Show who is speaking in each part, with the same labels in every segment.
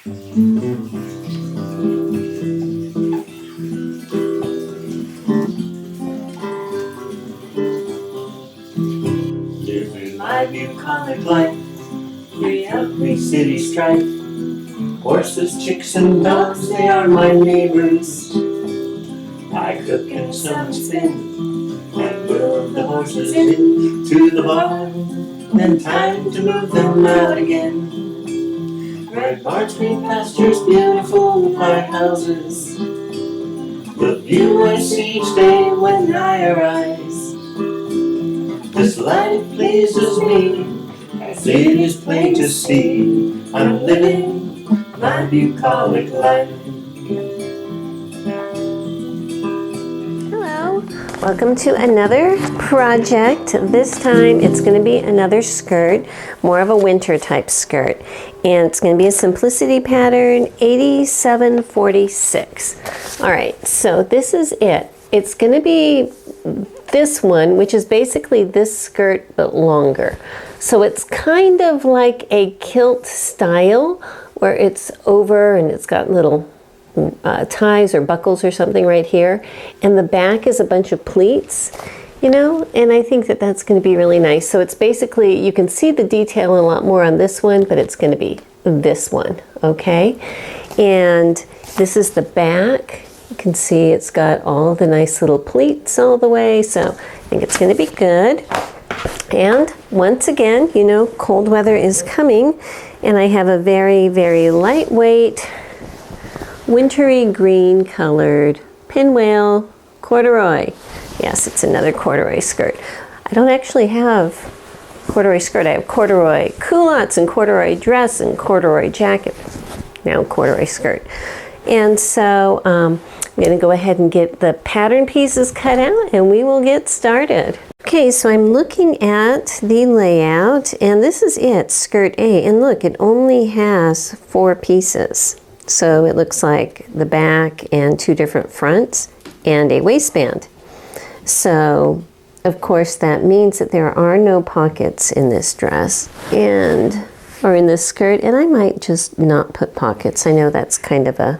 Speaker 1: Living my bucolic life, we every city strife. Horses, chicks, and dogs, they are my neighbors. I cook and some spin, and move the horses into the barn. Then time to move them out again. Red barns, green pastures, beautiful white houses. The view I see each day when I arise. This life pleases me, as it is plain to see. I'm living my bucolic life.
Speaker 2: Hello, welcome to another project. This time it's going to be another skirt, more of a winter type skirt. And it's going to be a simplicity pattern 8746. All right, so this is it. It's going to be this one, which is basically this skirt but longer. So it's kind of like a kilt style where it's over and it's got little ties or buckles or something right here. And the back is a bunch of pleats, you know, and I think that that's going to be really nice. So it's basically, you can see the detail a lot more on this one, but it's going to be this one, okay? And this is the back. You can see it's got all the nice little pleats all the way, so I think it's going to be good. And once again, you know, cold weather is coming, and I have a very, very lightweight, wintry green colored pinwheel corduroy. Yes, it's another corduroy skirt. I don't actually have corduroy skirt. I have corduroy culottes and corduroy dress and corduroy jacket. Now corduroy skirt. And so I'm going to go ahead and get the pattern pieces cut out and we will get started. Okay, so I'm looking at the layout and this is it, skirt A. And look, it only has 4 pieces. So it looks like the back and 2 different fronts and a waistband. So of course that means that there are no pockets in this dress or in this skirt, and I might just not put pockets. I know that's kind of a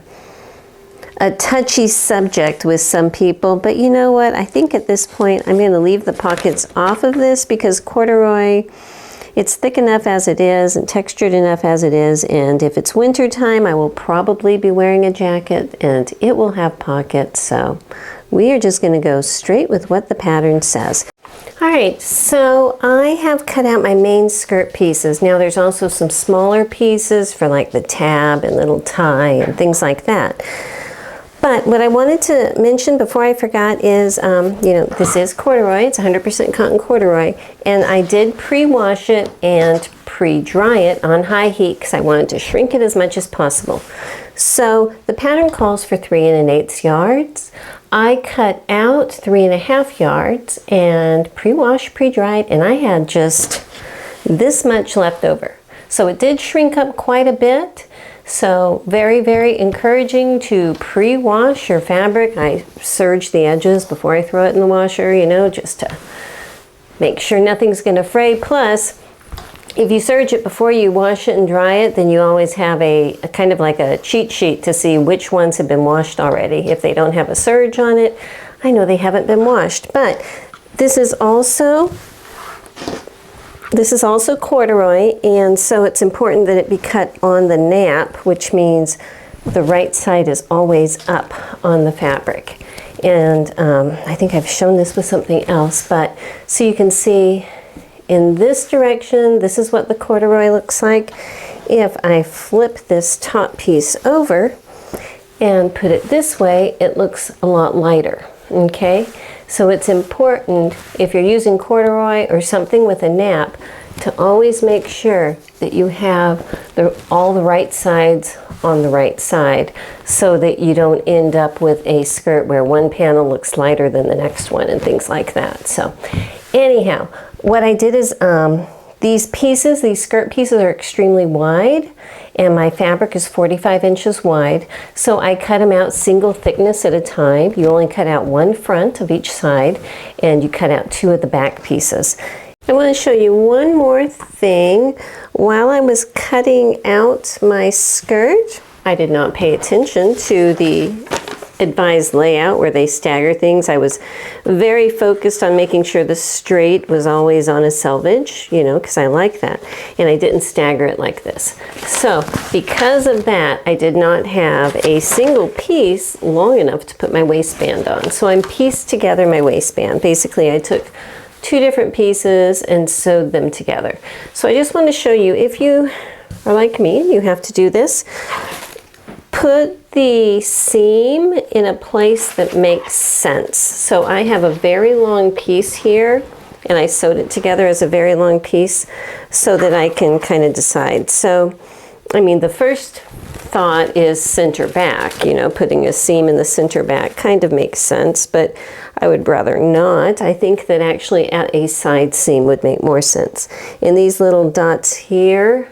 Speaker 2: touchy subject with some people, but you know what? I think at this point I'm going to leave the pockets off of this because corduroy, it's thick enough as it is and textured enough as it is, and if it's winter time I will probably be wearing a jacket and it will have pockets, so we are just going to go straight with what the pattern says. Alright, so I have cut out my main skirt pieces. Now there's also some smaller pieces for like the tab and little tie and things like that. But what I wanted to mention before I forgot is, you know, this is corduroy. It's 100% cotton corduroy. And I did pre-wash it and pre-dry it on high heat because I wanted to shrink it as much as possible. So the pattern calls for 3 1/8 yards. I cut out 3 1/2 yards and pre-washed, pre-dried, and I had just this much left over. So it did shrink up quite a bit. So very, very encouraging to pre-wash your fabric. I serge the edges before I throw it in the washer, you know, just to make sure nothing's going to fray. Plus, if you serge it before you wash it and dry it, then you always have a kind of like a cheat sheet to see which ones have been washed already. If they don't have a serge on it, I know they haven't been washed. But this is also corduroy, and so it's important that it be cut on the nap, which means the right side is always up on the fabric. And I think I've shown this with something else, but so you can see in this direction, this is what the corduroy looks like. If I flip this top piece over and put it this way, it looks a lot lighter, okay? So it's important, if you're using corduroy or something with a nap, to always make sure that you have all the right sides on the right side so that you don't end up with a skirt where one panel looks lighter than the next one and things like that. So anyhow, what I did is these skirt pieces are extremely wide, and my fabric is 45 inches wide, so I cut them out single thickness at a time. You only cut out 1 front of each side, and you cut out 2 of the back pieces. I want to show you one more thing. While I was cutting out my skirt, I did not pay attention to the advised layout where they stagger things. I was very focused on making sure the straight was always on a selvage, you know, because I like that. And I didn't stagger it like this. So because of that, I did not have a single piece long enough to put my waistband on. So I'm pieced together my waistband. Basically, I took two different pieces and sewed them together. So I just want to show you, if you are like me and you have to do this, put the seam in a place that makes sense. So I have a very long piece here and I sewed it together as a very long piece so that I can kind of decide. So, I mean, the first thought is center back, you know, putting a seam in the center back kind of makes sense, but I would rather not. I think that actually at a side seam would make more sense. And these little dots here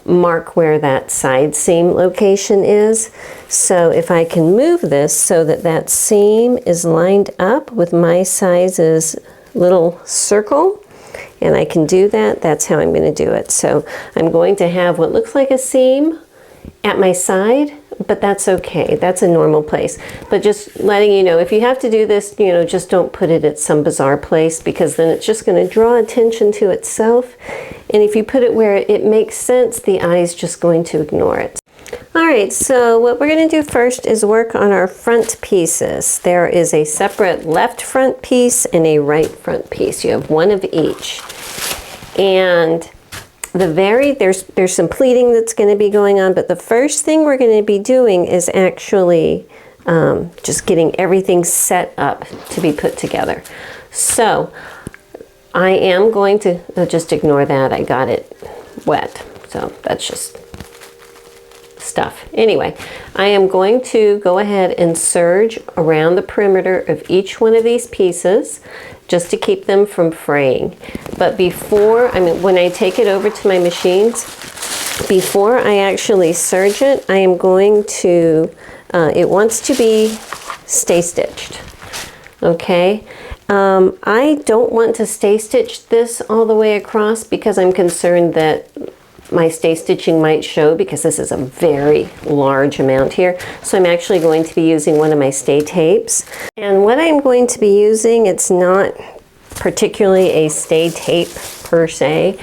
Speaker 2: mark where that side seam location is. So if I can move this so that that seam is lined up with my size's little circle, and I can do that, that's how I'm going to do it. So I'm going to have what looks like a seam at my side, but that's okay. That's a normal place. But just letting you know, if you have to do this, you know, just don't put it at some bizarre place, because then it's just going to draw attention to itself. And if you put it where it makes sense, the eye is just going to ignore it. All right, so what we're going to do first is work on our front pieces. There is a separate left front piece and a right front piece. You have one of each. And there's some pleating that's going to be going on, but the first thing we're going to be doing is actually just getting everything set up to be put together. So I am going to just ignore that. I got it wet, so that's just stuff. Anyway, I am going to go ahead and serge around the perimeter of each one of these pieces just to keep them from fraying. But before, when I take it over to my machines, before I actually serge it, I am going to, it wants to be stay stitched, okay? I don't want to stay stitch this all the way across because I'm concerned that my stay stitching might show, because this is a very large amount here. So I'm actually going to be using one of my stay tapes. And what I'm going to be using, it's not particularly a stay tape per se.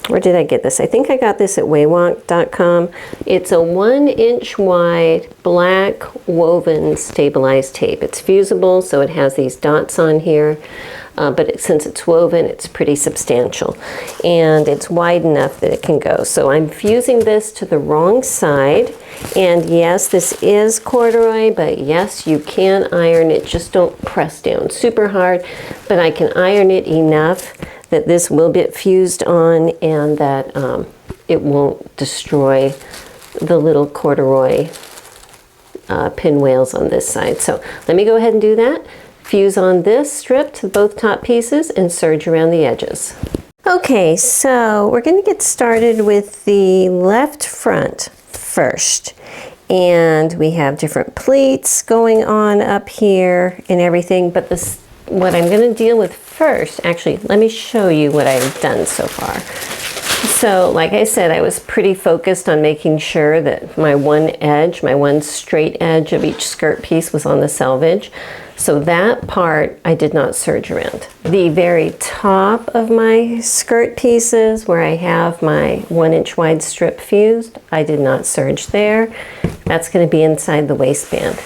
Speaker 2: Where did I get this? I think I got this at 𝐥𝐢𝐤𝐞.com. It's a 1-inch wide black woven stabilized tape. It's fusible, so it has these dots on here. But since it's woven, it's pretty substantial. And it's wide enough that it can go. So I'm fusing this to the wrong side. And yes, this is corduroy, but yes, you can iron it. Just don't press down super hard. But I can iron it enough that this will get fused on and that it won't destroy the little corduroy pinwheels on this side. So let me go ahead and do that. Fuse on this strip to both top pieces and serge around the edges. Okay, so we're going to get started with the left front first. And we have different pleats going on up here and everything, but what I'm going to deal with first, actually, let me show you what I've done so far. So, like I said, I was pretty focused on making sure that my one straight edge of each skirt piece was on the selvage. So that part I did not serge around. The very top of my skirt pieces where I have my 1-inch wide strip fused, I did not serge there. That's going to be inside the waistband.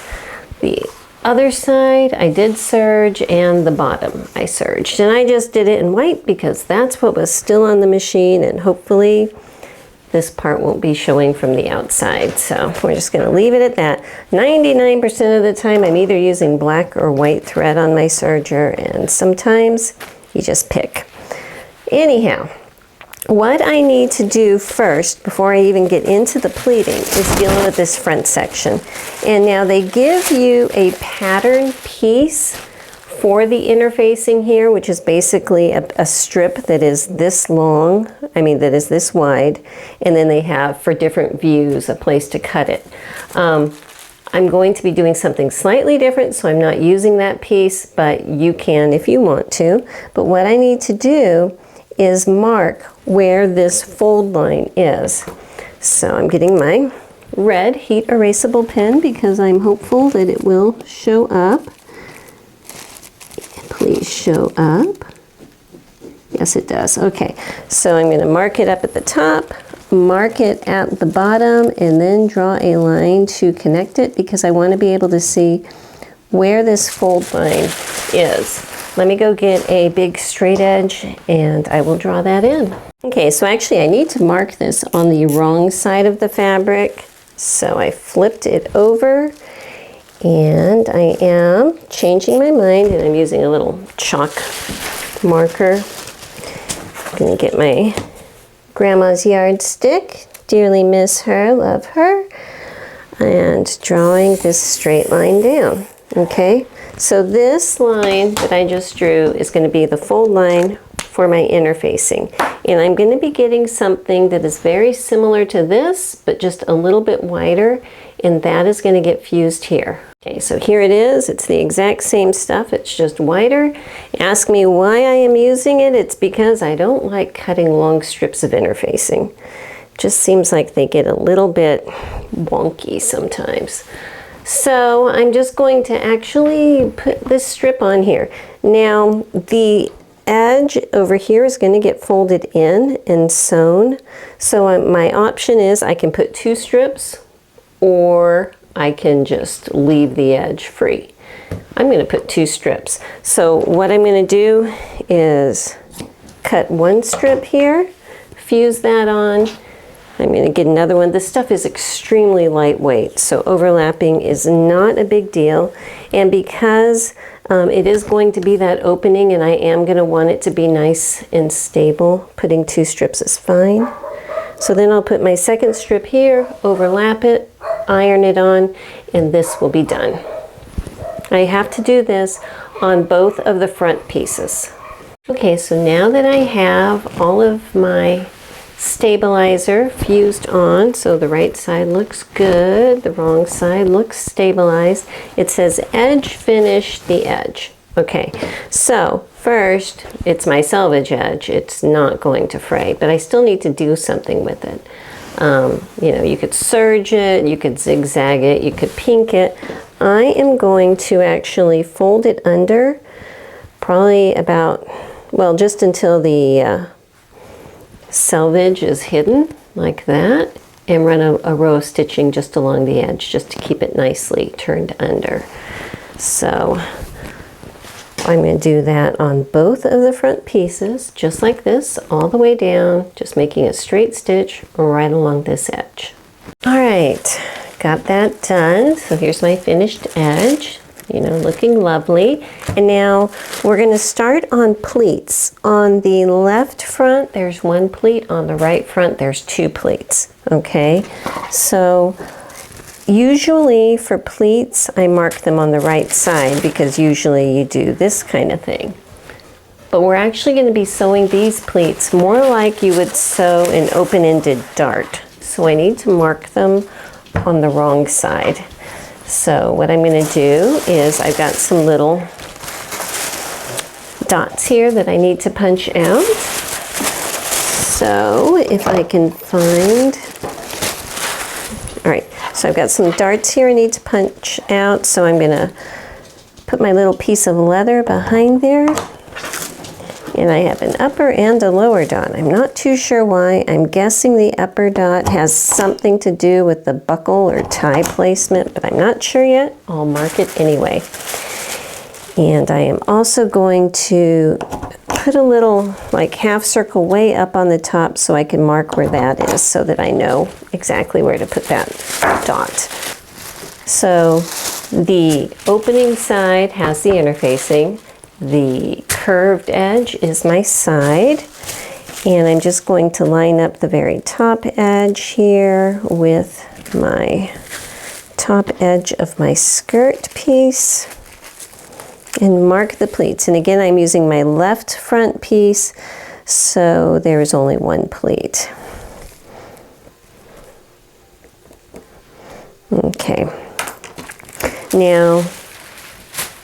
Speaker 2: The other side I did serge, and the bottom I serged. And I just did it in white because that's what was still on the machine, and hopefully this part won't be showing from the outside. So we're just going to leave it at that. 99% of the time I'm either using black or white thread on my serger, and sometimes you just pick. Anyhow, what I need to do first, before I even get into the pleating, is dealing with this front section. And now they give you a pattern piece for the interfacing here, which is basically a strip that is this long, that is this wide, and then they have, for different views, a place to cut it. I'm going to be doing something slightly different, so I'm not using that piece, but you can if you want to. But what I need to do is mark where this fold line is. So I'm getting my red heat erasable pen because I'm hopeful that it will show up. Please show up. Yes, it does. Okay, so I'm going to mark it up at the top, mark it at the bottom, and then draw a line to connect it because I want to be able to see where this fold line is. Let me go get a big straight edge and I will draw that in. Okay, so actually I need to mark this on the wrong side of the fabric. So I flipped it over and I am changing my mind and I'm using a little chalk marker. I'm gonna get my grandma's yardstick. Dearly miss her, love her. And drawing this straight line down, okay? So this line that I just drew is going to be the fold line for my interfacing. And I'm going to be getting something that is very similar to this, but just a little bit wider, and that is going to get fused here. Okay, so here it is. It's the exact same stuff. It's just wider. Ask me why I am using it. It's because I don't like cutting long strips of interfacing. It just seems like they get a little bit wonky sometimes. So I'm just going to actually put this strip on here. Now the edge over here is going to get folded in and sewn. So my option is I can put 2 strips or I can just leave the edge free. I'm going to put 2 strips. So what I'm going to do is cut 1 strip here, fuse that on. I'm going to get another one. This stuff is extremely lightweight, so overlapping is not a big deal. And because it is going to be that opening and I am going to want it to be nice and stable, putting 2 strips is fine. So then I'll put my second strip here, overlap it, iron it on, and this will be done. I have to do this on both of the front pieces. Okay, so now that I have all of my stabilizer fused on, so the right side looks good, the wrong side looks stabilized. It says edge finish the edge. Okay, so first it's my selvage edge. It's not going to fray, but I still need to do something with it. You know, you could serge it, you could zigzag it, you could pink it. I am going to actually fold it under probably about, well, just until the selvage is hidden like that, and run a row of stitching just along the edge just to keep it nicely turned under. So I'm going to do that on both of the front pieces just like this all the way down, just making a straight stitch right along this edge. All right, got that done. So here's my finished edge, you know, looking lovely. And now we're going to start on pleats. On the left front, there's 1 pleat. On the right front, there's 2 pleats. Okay, so usually for pleats, I mark them on the right side because usually you do this kind of thing. But we're actually going to be sewing these pleats more like you would sew an open-ended dart. So I need to mark them on the wrong side. So what I'm going to do is I've got some little dots here that I need to punch out. So if I can find, all right, so I've got some darts here I need to punch out. So I'm going to put my little piece of leather behind there. And I have an upper and a lower dot. I'm not too sure why. I'm guessing the upper dot has something to do with the buckle or tie placement, but I'm not sure yet. I'll mark it anyway. And I am also going to put a little like half circle way up on the top so I can mark where that is so that I know exactly where to put that dot. So the opening side has the interfacing. The curved edge is my side, and I'm just going to line up the very top edge here with my top edge of my skirt piece and mark the pleats. And again, I'm using my left front piece, so there is only 1 pleat. Okay. Now,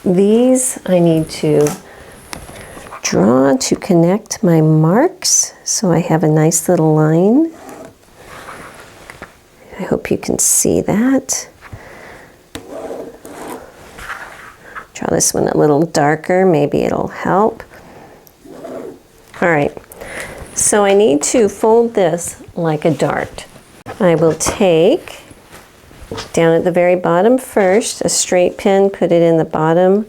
Speaker 2: these I need to draw to connect my marks so I have a nice little line. I hope you can see that. Draw this one a little darker, maybe it'll help. All right, so I need to fold this like a dart. I will take, down at the very bottom first, a straight pin, put it in the bottom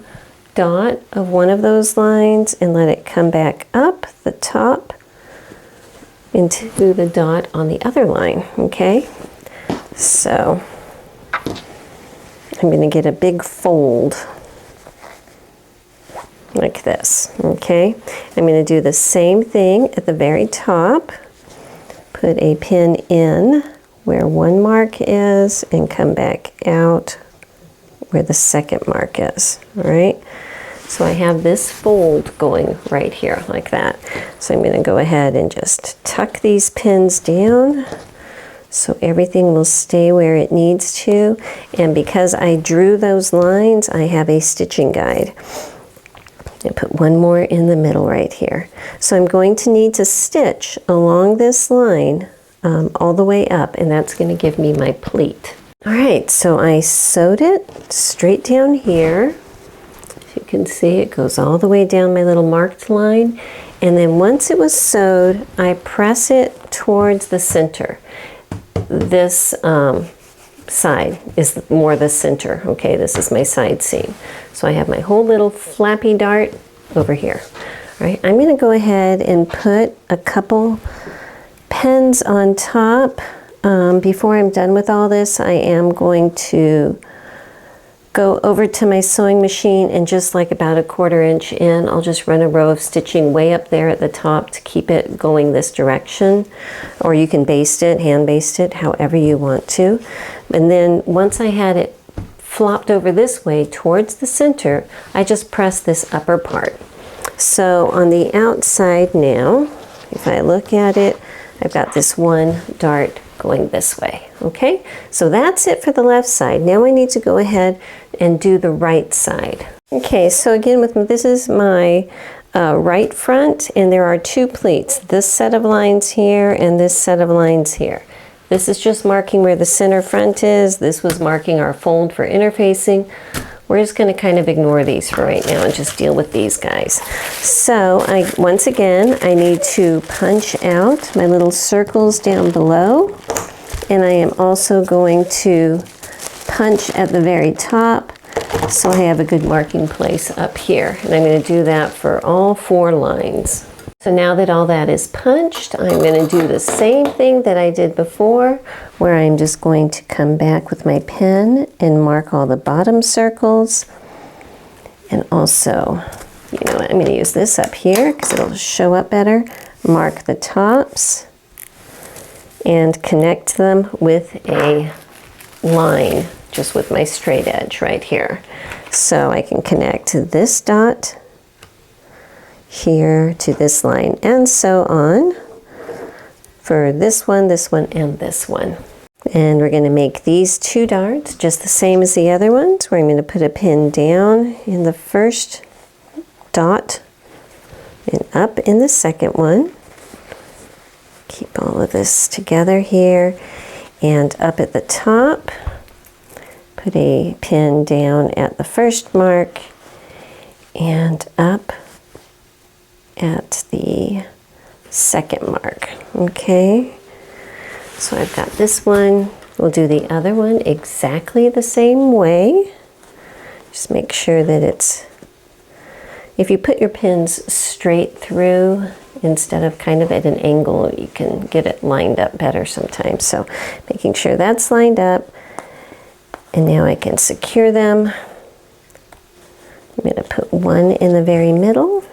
Speaker 2: dot of one of those lines and let it come back up the top into the dot on the other line, okay? So I'm going to get a big fold like this, okay? I'm going to do the same thing at the very top. Put a pin in where one mark is and come back out where the second mark is, all right? So I have this fold going right here like that. So I'm going to go ahead and just tuck these pins down so everything will stay where it needs to. And because I drew those lines, I have a stitching guide. And put one more in the middle right here. So I'm going to need to stitch along this line all the way up, and that's going to give me my pleat. All right, so I sewed it straight down here. As you can see, it goes all the way down my little marked line. And then once it was sewed, I press it towards the center. This side is more the center. Okay, this is my side seam. So I have my whole little flappy dart over here. All right, I'm going to go ahead and put a couple pins on top. Before I'm done with all this, I am going to go over to my sewing machine and just like about a 1/4 inch in, I'll just run a row of stitching way up there at the top to keep it going this direction. Or you can baste it, hand baste it, however you want to. And then once I had it flopped over this way towards the center, I just press this upper part. So on the outside now, if I look at it, I've got this one dart going this way, okay? So that's it for the left side. Now I need to go ahead and do the right side. Okay, so again, this is my right front, and there are 2 pleats. This set of lines here and this set of lines here. This is just marking where the center front is. This was marking our fold for interfacing. We're just going to kind of ignore these for right now and just deal with these guys. So once again, I need to punch out my little circles down below. And I am also going to punch at the very top so I have a good marking place up here. And I'm going to do that for all 4 lines. So now that all that is punched, I'm going to do the same thing that I did before, where I'm just going to come back with my pen and mark all the bottom circles. And also, you know what, I'm going to use this up here because it'll show up better. Mark the tops and connect them with a line, just with my straight edge right here. So I can connect this dot here to this line, and so on for this one, and this one. And we're going to make these 2 darts just the same as the other ones, where I'm going to put a pin down in the first dot and up in the second one. Keep all of this together here, and up at the top, put a pin down at the first mark and up at the second mark. Okay, so I've got this one. We'll do the other one exactly the same way. Just make sure that it's, if you put your pins straight through instead of kind of at an angle, you can get it lined up better sometimes. So making sure that's lined up. And now I can secure them. I'm going to put one in the very middle,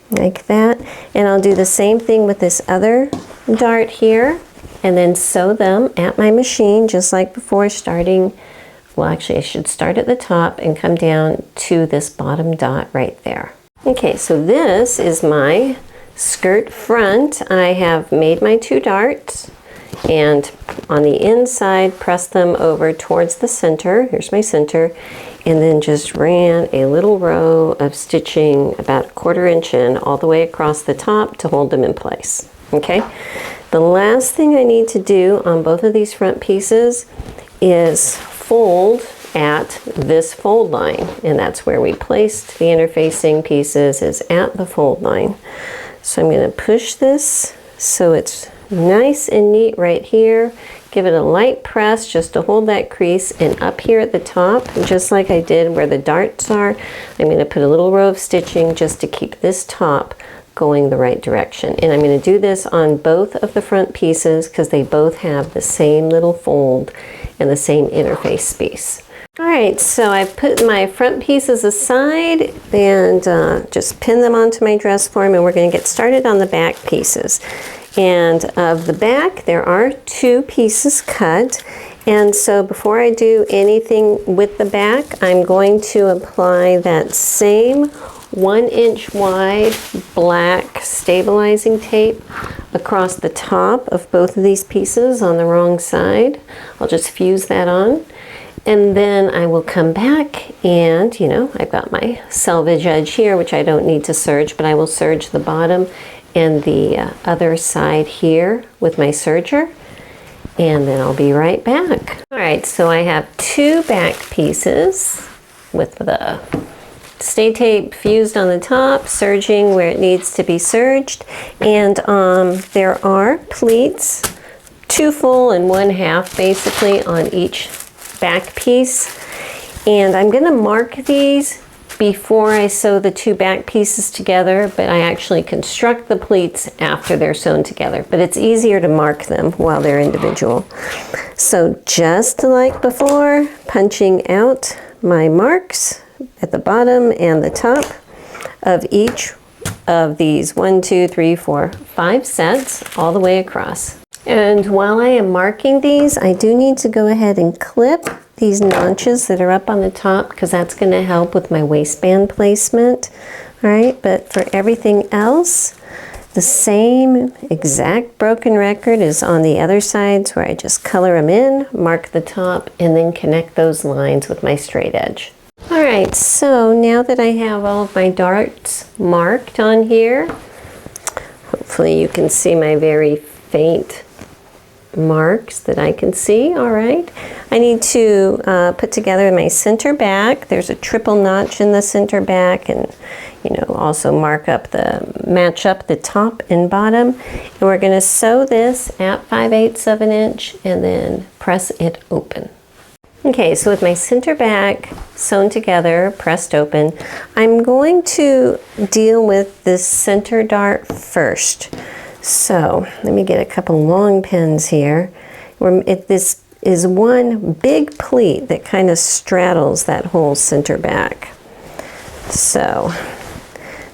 Speaker 2: like that. And I'll do the same thing with this other dart here, and then sew them at my machine just like before, starting, well actually I should start at the top and come down to this bottom dot right there. Okay, so this is my skirt front. I have made my 2 darts and on the inside, press them over towards the center. Here's my center. And then just ran a little row of stitching about 1/4 inch in all the way across the top to hold them in place. Okay, the last thing I need to do on both of these front pieces is fold at this fold line, and that's where we placed the interfacing pieces, is at the fold line. So I'm going to push this so it's nice and neat right here. Give it a light press just to hold that crease, and up here at the top, just like I did where the darts are, I'm going to put a little row of stitching just to keep this top going the right direction. And I'm going to do this on both of the front pieces because they both have the same little fold and the same interface piece. All right, so I've put my front pieces aside and just pin them onto my dress form, and we're going to get started on the back pieces. And of the back, there are 2 pieces cut. And so before I do anything with the back, I'm going to apply that same 1 inch wide black stabilizing tape across the top of both of these pieces on the wrong side. I'll just fuse that on. And then I will come back and, you know, I've got my selvage edge here, which I don't need to serge, but I will serge the bottom and the other side here with my serger, and then I'll be right back. All right, so I have 2 back pieces with the stay tape fused on the top, serging where it needs to be serged, and there are pleats, 2 full and 1/2 basically on each back piece, and I'm going to mark these before I sew the 2 back pieces together, but I actually construct the pleats after they're sewn together, but it's easier to mark them while they're individual. So just like before, punching out my marks at the bottom and the top of each of these 1, 2, 3, 4, 5 sets all the way across. And while I am marking these, I do need to go ahead and clip these notches that are up on the top because that's going to help with my waistband placement. All right, but for everything else, the same exact broken record is on the other sides where I just color them in, mark the top, and then connect those lines with my straight edge. All right, so now that I have all of my darts marked on here, hopefully you can see my very faint marks that I can see. All right, I need to put together my center back. There's a triple notch in the center back, and you know, also match up the top and bottom, and we're going to sew this at 5/8 of an inch and then press it open. Okay, so with my center back sewn together, pressed open, I'm going to deal with this center dart first. So let me get a couple long pins here. This is one big pleat that kind of straddles that whole center back. So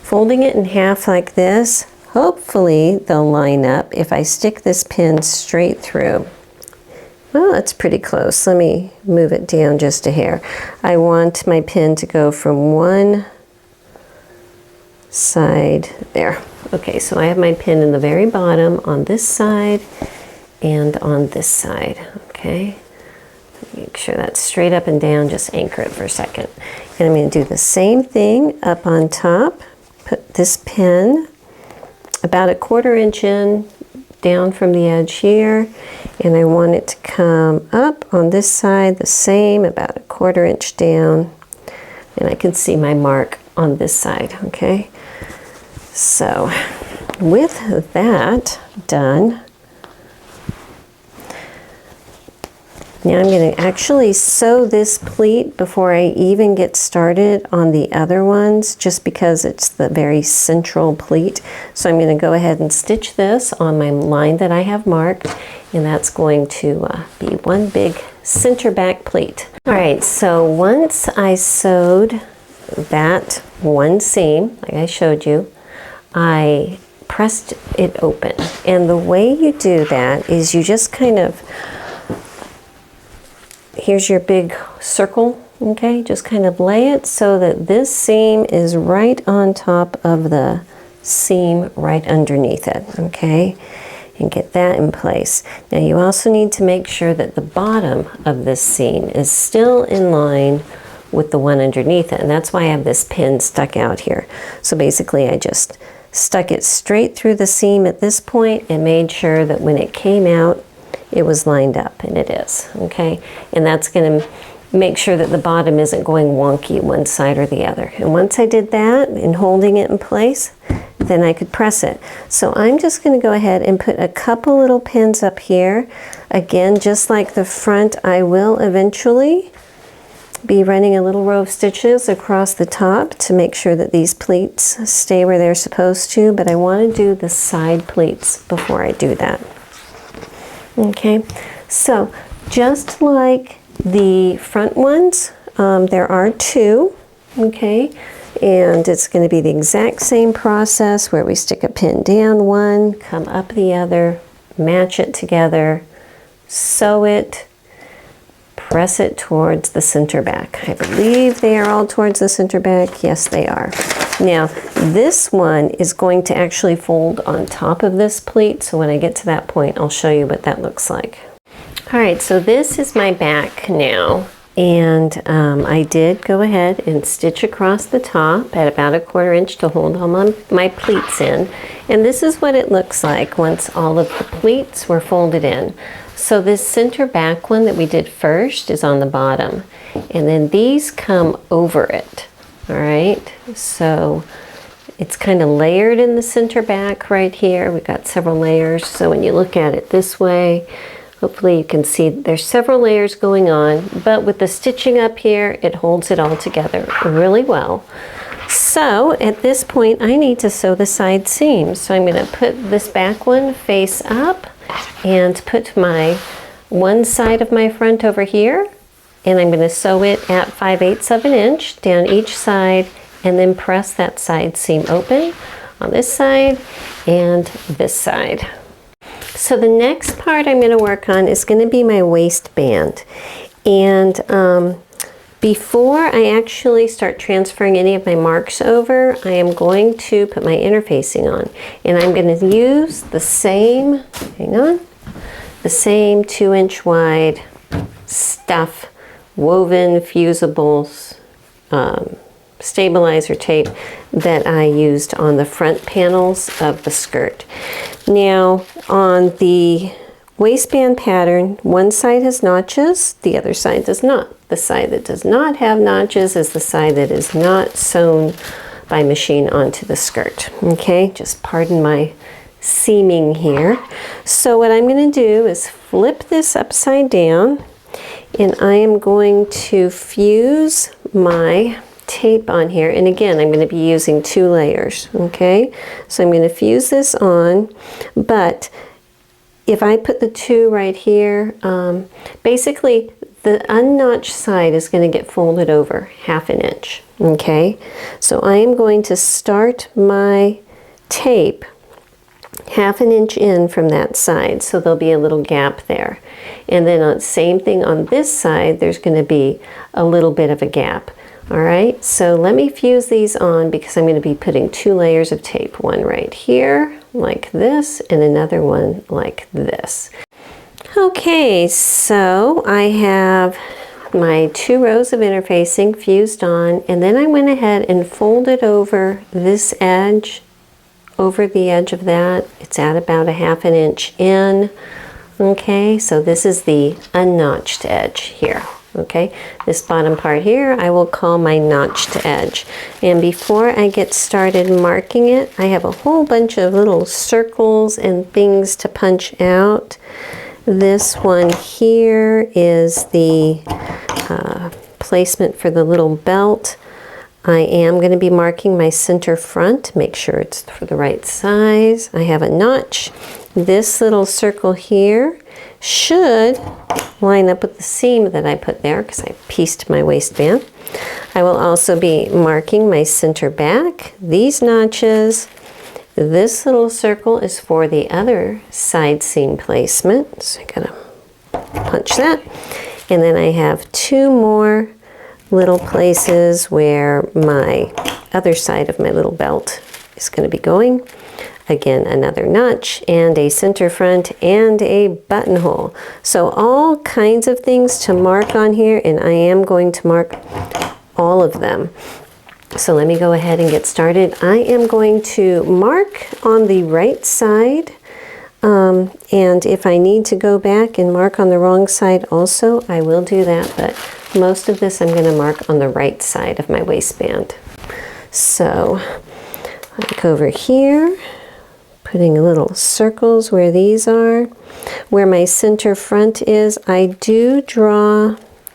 Speaker 2: folding it in half like this, hopefully they'll line up if I stick this pin straight through. Well, that's pretty close. Let me move it down just a hair. I want my pin to go from one side there. Okay, so I have my pin in the very bottom on this side and on this side. Okay, make sure that's straight up and down. Just anchor it for a second. And I'm going to do the same thing up on top. Put this pin about 1/4 inch in, down from the edge here, and I want it to come up on this side the same, about 1/4 inch down, and I can see my mark on this side. Okay, so with that done, now I'm going to actually sew this pleat before I even get started on the other ones, just because it's the very central pleat. So I'm going to go ahead and stitch this on my line that I have marked, and that's going to be one big center back pleat. All right, so once I sewed that one seam, like I showed you, I pressed it open. And the way you do that is you just kind of, here's your big circle, okay? Just kind of lay it so that this seam is right on top of the seam right underneath it, okay? and get that in place. Now you also need to make sure that the bottom of this seam is still in line with the one underneath it, and that's why I have this pin stuck out here. So basically I just stuck it straight through the seam at this point and made sure that when it came out it was lined up, and it is, okay? And that's going to make sure that the bottom isn't going wonky one side or the other. And once I did that and holding it in place, then I could press it. So I'm just going to go ahead and put a couple little pins up here. Again, just like the front, I will eventually be running a little row of stitches across the top to make sure that these pleats stay where they're supposed to, but I want to do the side pleats before I do that. Okay, so just like the front ones, there are two, okay, and it's going to be the exact same process where we stick a pin down one, come up the other, match it together, sew it, press it towards the center back. I believe they are all towards the center back. Yes, they are. Now, this one is going to actually fold on top of this pleat, so when I get to that point, I'll show you what that looks like. All right, so this is my back now, and I did go ahead and stitch across the top at about 1/4 inch to hold all my pleats in, and this is what it looks like once all of the pleats were folded in. So this center back one that we did first is on the bottom, and then these come over it. All right, so it's kind of layered in the center back right here. We've got several layers, so when you look at it this way, hopefully you can see there's several layers going on, but with the stitching up here, it holds it all together really well. So at this point, I need to sew the side seams. So I'm going to put this back one face up and put my one side of my front over here, and I'm going to sew it at 5/8 of an inch down each side, and then press that side seam open on this side and this side. So the next part I'm going to work on is going to be my waistband, and before I actually start transferring any of my marks over, I am going to put my interfacing on, and I'm going to use the same, the same 2-inch wide stuff woven fusible stabilizer tape that I used on the front panels of the skirt. Now on the waistband pattern, one side has notches, the other side does not. The side that does not have notches is the side that is not sewn by machine onto the skirt. Okay, just pardon my seaming here. So what I'm going to do is flip this upside down, and I am going to fuse my tape on here, and again I'm going to be using 2 layers. Okay, so I'm going to fuse this on, but if I put the 2 right here, basically the unnotched side is going to get folded over 1/2 inch. Okay, so I am going to start my tape 1/2 inch in from that side, so there'll be a little gap there, and then same thing on this side, there's going to be a little bit of a gap. All right, so let me fuse these on because I'm going to be putting 2 layers of tape, one right here like this and another one like this. Okay, so I have my 2 rows of interfacing fused on, and then I went ahead and folded over this edge over the edge of that. It's at about 1/2 inch in. Okay, so this is the unnotched edge here. Okay, this bottom part here I will call my notched edge. And before I get started marking it, I have a whole bunch of little circles and things to punch out. This one here is the placement for the little belt. I am going to be marking my center front, make sure it's for the right size. I have a notch. This little circle here should line up with the seam that I put there because I pieced my waistband. I will also be marking my center back, these notches. This little circle is for the other side seam placement, so I gotta punch that. And then I have 2 more little places where my other side of my little belt is going to be going. again, another notch and a center front and a buttonhole. So all kinds of things to mark on here, and I am going to mark all of them. So let me go ahead and get started. I am going to mark on the right side, and if I need to go back and mark on the wrong side also, I will do that, but most of this I'm going to mark on the right side of my waistband. So like over here, putting little circles where these are. Where my center front is, I do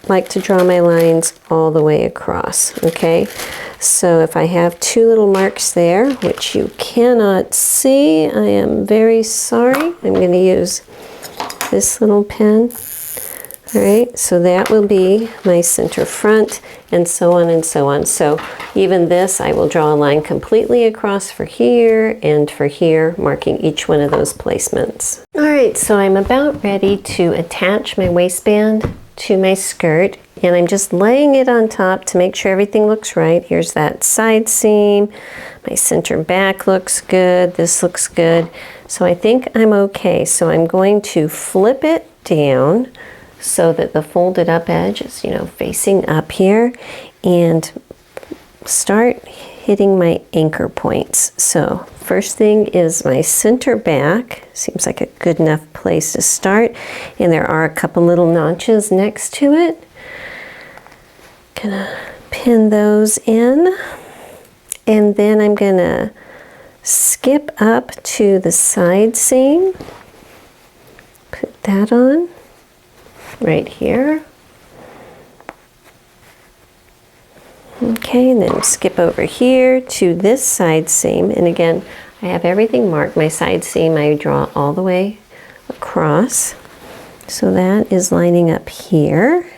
Speaker 2: like to draw my lines all the way across, okay? So if I have two little marks there, which you cannot see, I am very sorry. I'm going to use this little pen. All right, so that will be my center front, and so on and so on. So even this, I will draw a line completely across for here and for here, marking each one of those placements. All right, so I'm about ready to attach my waistband to my skirt, and I'm just laying it on top to make sure everything looks right. Here's that side seam. My center back looks good. This looks good. So I think I'm okay. So I'm going to flip it down so that the folded up edge is, facing up here, and start hitting my anchor points. So first thing is my center back. Seems like a good enough place to start. And there are a couple little notches next to it. Gonna pin those in. And then I'm gonna skip up to the side seam. Put that on right here. Okay, and then skip over here to this side seam. And again, I have everything marked. My side seam I draw all the way across. So that is lining up here.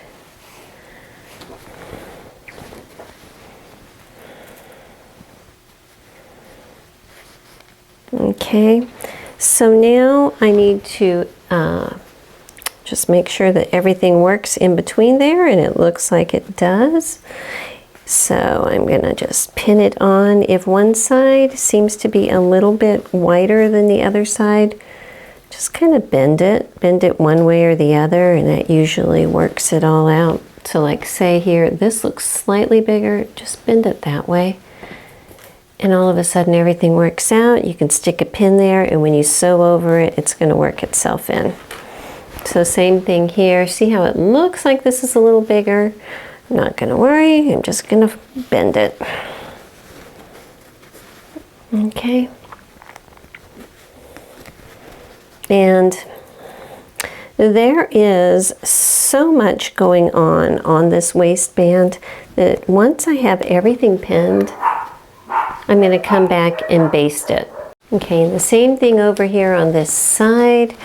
Speaker 2: Okay, so now I need to just make sure that everything works in between there, and it looks like it does. So I'm gonna just pin it on. If one side seems to be a little bit wider than the other side, just kind of bend it one way or the other, and that usually works it all out. So like say here, this looks slightly bigger, just bend it that way. And all of a sudden everything works out. You can stick a pin there, and when you sew over it, it's gonna work itself in. So same thing here. See how it looks like this is a little bigger? I'm not gonna worry, I'm just gonna bend it. Okay. And there is so much going on this waistband that once I have everything pinned, I'm gonna come back and baste it. Okay, and the same thing over here on this side.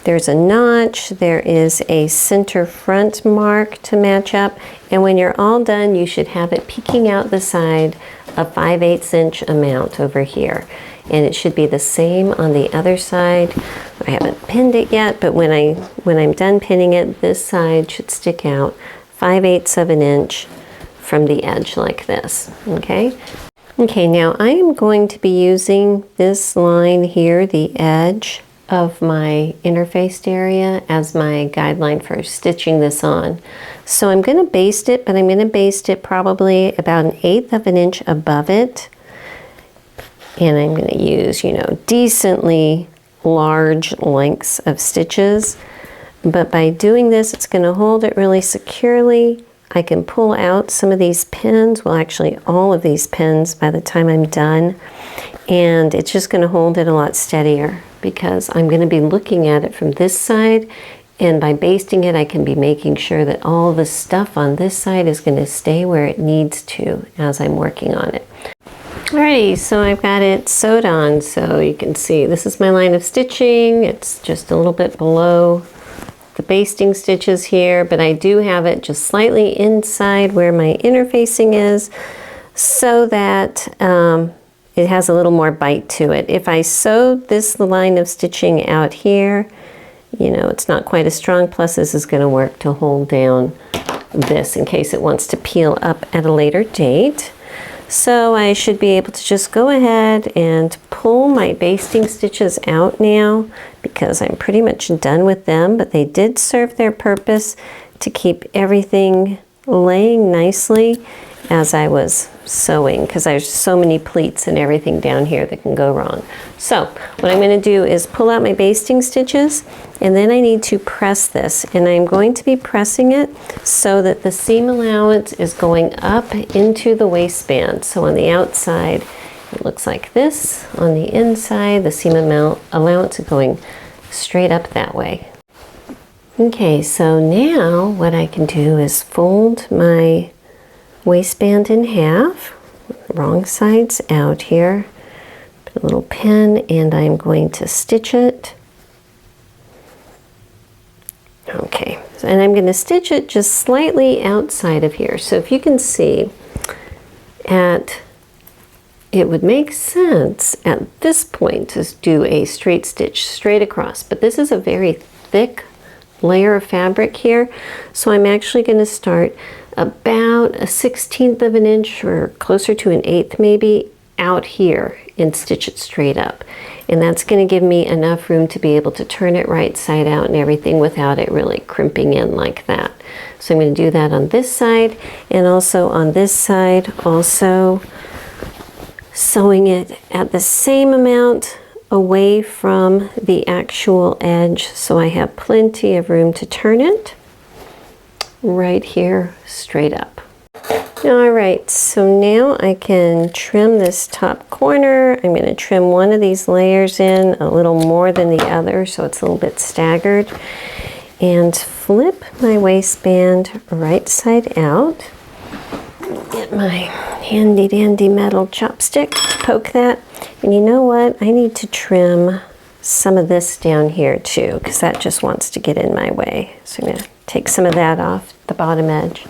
Speaker 2: There's a notch, there is a center front mark to match up, and when you're all done, you should have it peeking out the side a 5/8 inch amount over here. And it should be the same on the other side. I haven't pinned it yet, but when I'm done pinning it, this side should stick out 5/8 of an inch from the edge like this, okay? Okay, now I am going to be using this line here, the edge of my interfaced area, as my guideline for stitching this on. So I'm going to baste it, but I'm going to baste it probably about 1/8 of an inch above it. And I'm going to use, decently large lengths of stitches. But by doing this, it's going to hold it really securely. I can pull out some of these pins, well actually all of these pins by the time I'm done. And it's just going to hold it a lot steadier, because I'm going to be looking at it from this side, and by basting it I can be making sure that all the stuff on this side is going to stay where it needs to as I'm working on it. Alrighty, so I've got it sewed on, so you can see this is my line of stitching. It's just a little bit below the basting stitches here, but I do have it just slightly inside where my interfacing is, so that it has a little more bite to it. If I sew this line of stitching out here, it's not quite as strong, plus this is going to work to hold down this in case it wants to peel up at a later date. So I should be able to just go ahead and pull my basting stitches out now because I'm pretty much done with them, but they did serve their purpose to keep everything laying nicely as I was sewing, because there's so many pleats and everything down here that can go wrong. So what I'm going to do is pull out my basting stitches, and then I need to press this, and I'm going to be pressing it so that the seam allowance is going up into the waistband. So on the outside it looks like this, on the inside the seam allowance is going straight up that way. Okay, so now what I can do is fold my waistband in half, wrong side's out here, put a little pin, and I'm going to stitch it. Okay, and I'm going to stitch it just slightly outside of here. So if you can see, it would make sense at this point to do a straight stitch straight across, but this is a very thick layer of fabric here, so I'm actually going to start about a 1/16 of an inch or closer to 1/8 maybe out here and stitch it straight up, and that's going to give me enough room to be able to turn it right side out and everything without it really crimping in like that. So I'm going to do that on this side, and also on this side, also sewing it at the same amount away from the actual edge, so I have plenty of room to turn it right here straight up. All right, so now I can trim this top corner. I'm going to trim one of these layers in a little more than the other so it's a little bit staggered, and flip my waistband right side out. Get my handy dandy metal chopstick to poke that. And you know what? I need to trim some of this down here too, because that just wants to get in my way. So I'm going to take some of that off the bottom edge.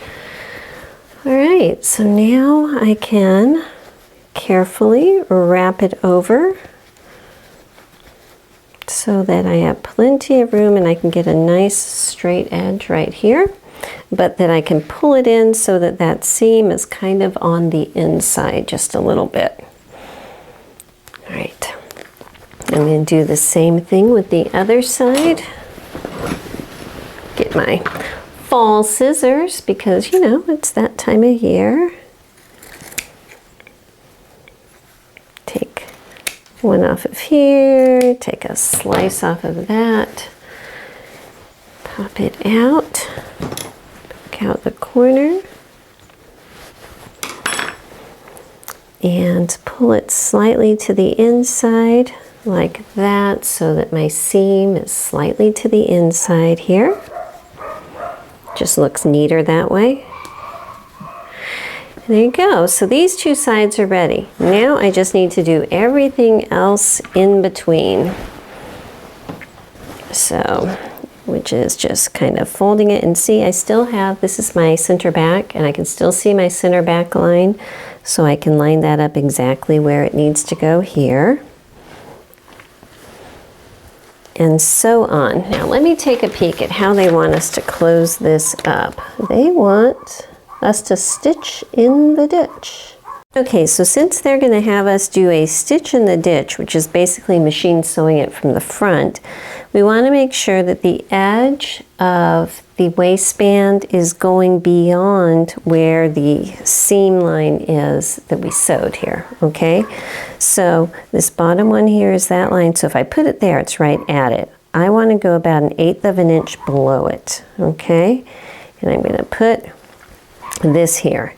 Speaker 2: All right, so now I can carefully wrap it over so that I have plenty of room and I can get a nice straight edge right here, but that I can pull it in so that that seam is kind of on the inside just a little bit. All right, I'm going to do the same thing with the other side. Get my fall scissors because, you know, it's that time of year. Take one off of here, take a slice off of that, pop it out, pick out the corner, and pull it slightly to the inside like that so that my seam is slightly to the inside here. Just looks neater that way. And there you go. So these two sides are ready. Now I just need to do everything else in between. So, which is just kind of folding it, and see, I still have, this is my center back, and I can still see my center back line, so I can line that up exactly where it needs to go here. And so on. Now let me take a peek at how they want us to close this up. They want us to stitch in the ditch. Okay, so since they're going to have us do a stitch in the ditch, which is basically machine sewing it from the front, we want to make sure that the edge of the waistband is going beyond where the seam line is that we sewed here, okay? So this bottom one here is that line, so if I put it there, it's right at it. I want to go about 1/8 of an inch below it, okay? And I'm going to put this here.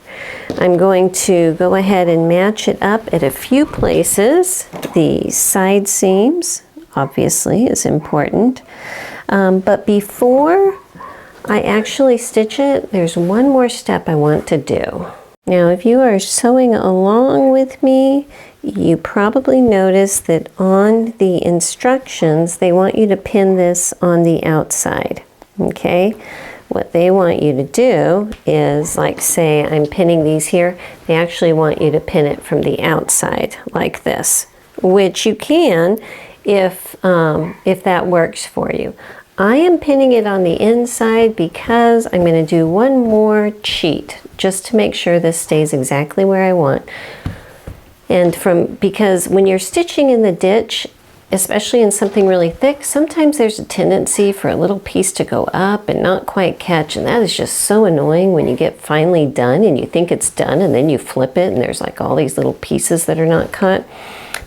Speaker 2: I'm going to go ahead and match it up at a few places. The side seams, obviously, is important. But before I actually stitch it, there's one more step I want to do. Now, if you are sewing along with me, you probably noticed that on the instructions, they want you to pin this on the outside, okay? What they want you to do is, like, say I'm pinning these here, they actually want you to pin it from the outside like this, which you can if that works for you. I am pinning it on the inside because I'm going to do one more cheat just to make sure this stays exactly where I want. And because when you're stitching in the ditch, especially in something really thick, sometimes there's a tendency for a little piece to go up and not quite catch, and that is just so annoying when you get finally done and you think it's done and then you flip it and there's like all these little pieces that are not cut.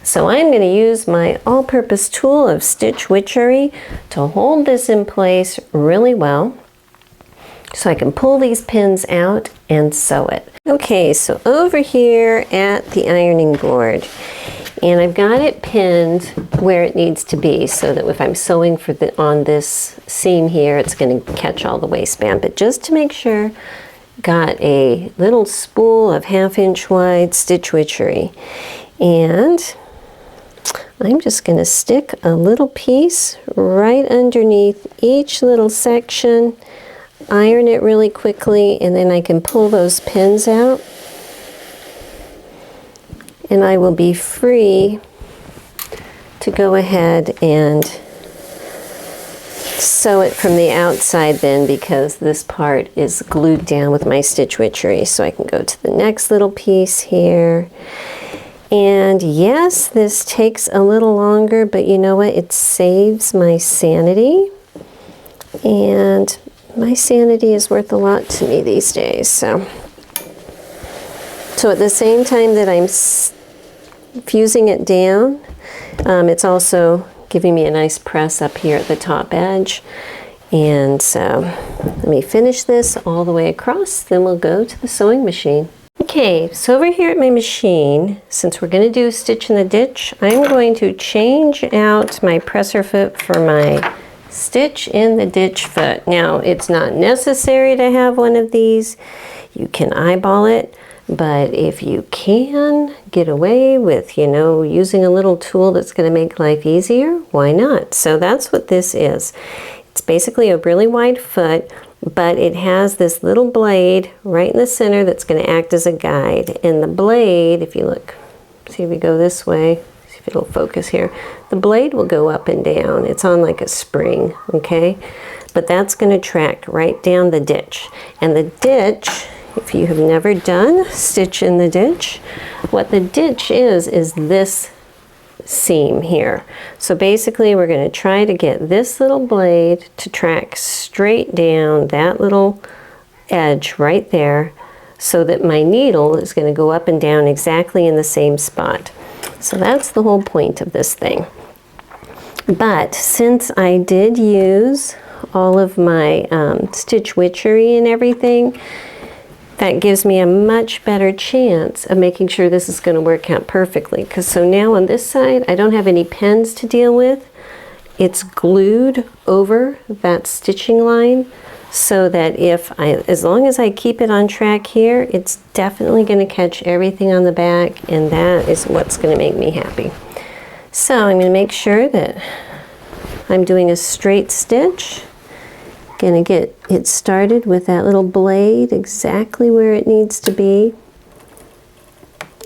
Speaker 2: So I'm going to use my all-purpose tool of Stitch Witchery to hold this in place really well so I can pull these pins out and sew it. Okay, so over here at the ironing board, and I've got it pinned where it needs to be so that if I'm sewing on this seam here, it's going to catch all the waistband. But just to make sure, got a little spool of 1/2 inch wide Stitch Witchery. And I'm just going to stick a little piece right underneath each little section, iron it really quickly, and then I can pull those pins out. And I will be free to go ahead and sew it from the outside then, because this part is glued down with my Stitch Witchery. So I can go to the next little piece here. And yes, this takes a little longer, but you know what? It saves my sanity. And my sanity is worth a lot to me these days. So at the same time that I'm fusing it down, it's also giving me a nice press up here at the top edge. And so let me finish this all the way across, then we'll go to the sewing machine. Okay, so over here at my machine, since we're going to do Stitch in the Ditch, I'm going to change out my presser foot for my Stitch in the Ditch foot. Now, it's not necessary to have one of these. You can eyeball it. But if you can get away with, using a little tool that's going to make life easier, why not? So that's what this is. It's basically a really wide foot, but it has this little blade right in the center that's going to act as a guide. And the blade, if you look, see if we go this way, see if it'll focus here. The blade will go up and down. It's on like a spring, okay? But that's going to track right down the ditch. And the ditch, if you have never done Stitch in the Ditch, what the ditch is this seam here. So basically we're going to try to get this little blade to track straight down that little edge right there so that my needle is going to go up and down exactly in the same spot. So that's the whole point of this thing. But since I did use all of my Stitch Witchery and everything, that gives me a much better chance of making sure this is going to work out perfectly. Because so now on this side, I don't have any pins to deal with. It's glued over that stitching line so that as long as I keep it on track here, it's definitely going to catch everything on the back, and that is what's going to make me happy. So I'm going to make sure that I'm doing a straight stitch. Gonna get it started with that little blade exactly where it needs to be.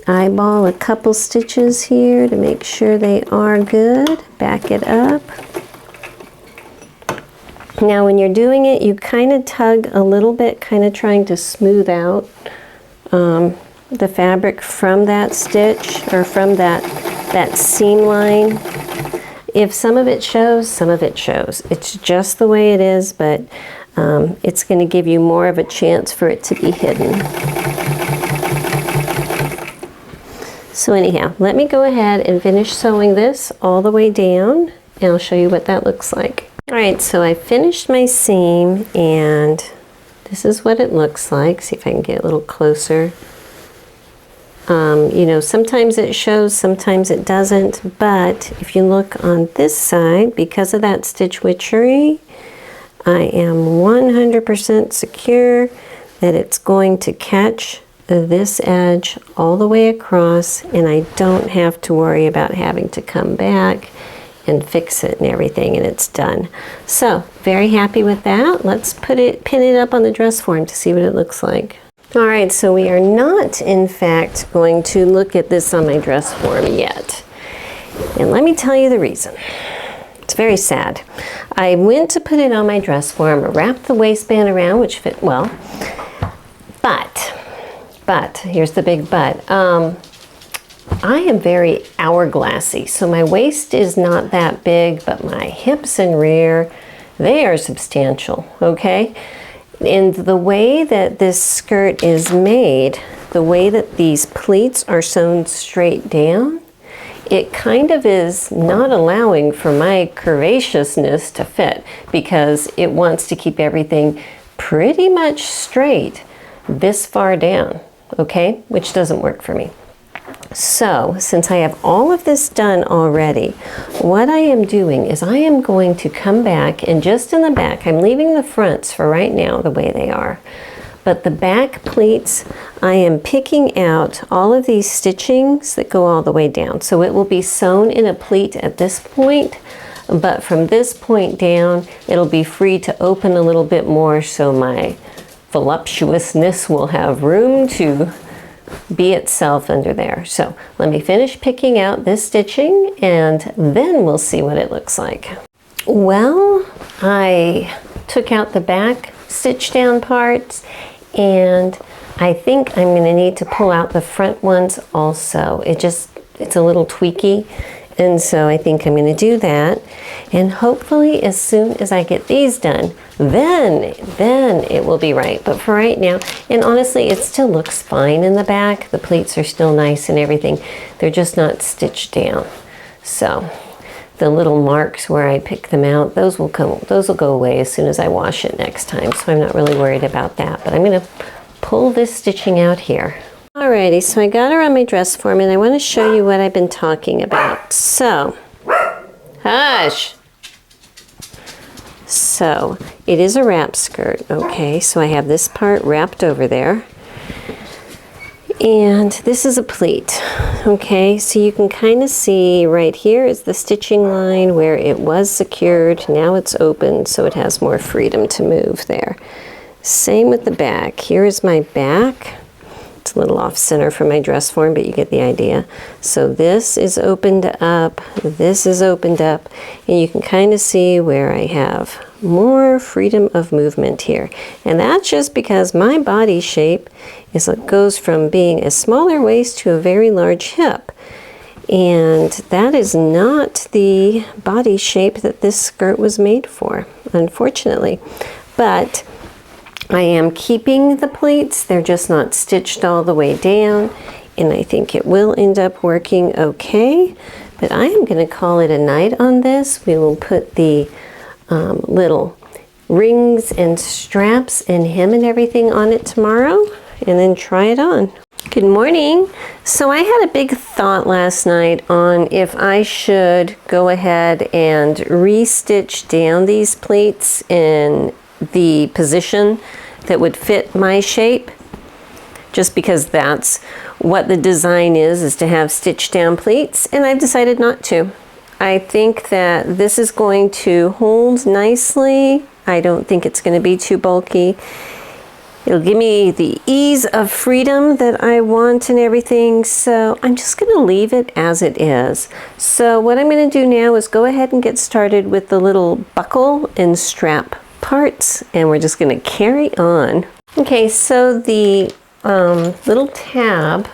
Speaker 2: Eyeball a couple stitches here to make sure they are good. Back it up. Now when you're doing it, you kind of tug a little bit, kind of trying to smooth out the fabric from that stitch or from that seam line. If some of it shows, some of it shows. It's just the way it is, but it's going to give you more of a chance for it to be hidden. So anyhow, let me go ahead and finish sewing this all the way down, and I'll show you what that looks like. All right, so I finished my seam, and this is what it looks like. See if I can get a little closer. Sometimes it shows, sometimes it doesn't, but if you look on this side, because of that Stitch Witchery, I am 100% secure that it's going to catch this edge all the way across, and I don't have to worry about having to come back and fix it and everything, and it's done. So, very happy with that. Let's pin it up on the dress form to see what it looks like. All right, so we are not, in fact, going to look at this on my dress form yet. And let me tell you the reason. It's very sad. I went to put it on my dress form, wrapped the waistband around, which fit well. But, here's the big but. I am very hourglassy, so my waist is not that big, but my hips and rear, they are substantial, okay? And the way that this skirt is made, the way that these pleats are sewn straight down, it kind of is not allowing for my curvaceousness to fit because it wants to keep everything pretty much straight this far down, okay? Which doesn't work for me. So, since I have all of this done already, what I am doing is I am going to come back, and just in the back, I'm leaving the fronts for right now the way they are, but the back pleats, I am picking out all of these stitchings that go all the way down. So it will be sewn in a pleat at this point, but from this point down, it'll be free to open a little bit more so my voluptuousness will have room to be itself under there. So let me finish picking out this stitching and then we'll see what it looks like. Well, I took out the back stitch down parts and I think I'm going to need to pull out the front ones also. It's a little tweaky, and so I think I'm going to do that. And hopefully as soon as I get these done, then it will be right. But for right now, and honestly, it still looks fine in the back. The pleats are still nice and everything. They're just not stitched down. So the little marks where I pick them out, those will go away as soon as I wash it next time. So I'm not really worried about that. But I'm going to pull this stitching out here. Alrighty, so I got her on my dress form and I want to show you what I've been talking about. So, hush! So, it is a wrap skirt, okay? So I have this part wrapped over there. And this is a pleat, okay? So you can kind of see right here is the stitching line where it was secured. Now it's open, so it has more freedom to move there. Same with the back. Here is my back. It's a little off center from my dress form, but you get the idea. So this is opened up, this is opened up, and you can kind of see where I have more freedom of movement here. And that's just because my body shape goes from being a smaller waist to a very large hip. And that is not the body shape that this skirt was made for, unfortunately. But I am keeping the pleats. They're just not stitched all the way down, and I think it will end up working okay. But I am going to call it a night on this. We will put the little rings and straps and hem and everything on it tomorrow, and then try it on. Good morning. So I had a big thought last night on if I should go ahead and re-stitch down these pleats in the position that would fit my shape, just because that's what the design is to have stitched down pleats, and I've decided not to. I think that this is going to hold nicely. I don't think it's going to be too bulky. It'll give me the ease of freedom that I want and everything, so I'm just going to leave it as it is. So what I'm going to do now is go ahead and get started with the little buckle and strap parts, and we're just going to carry on. Okay, so the little tab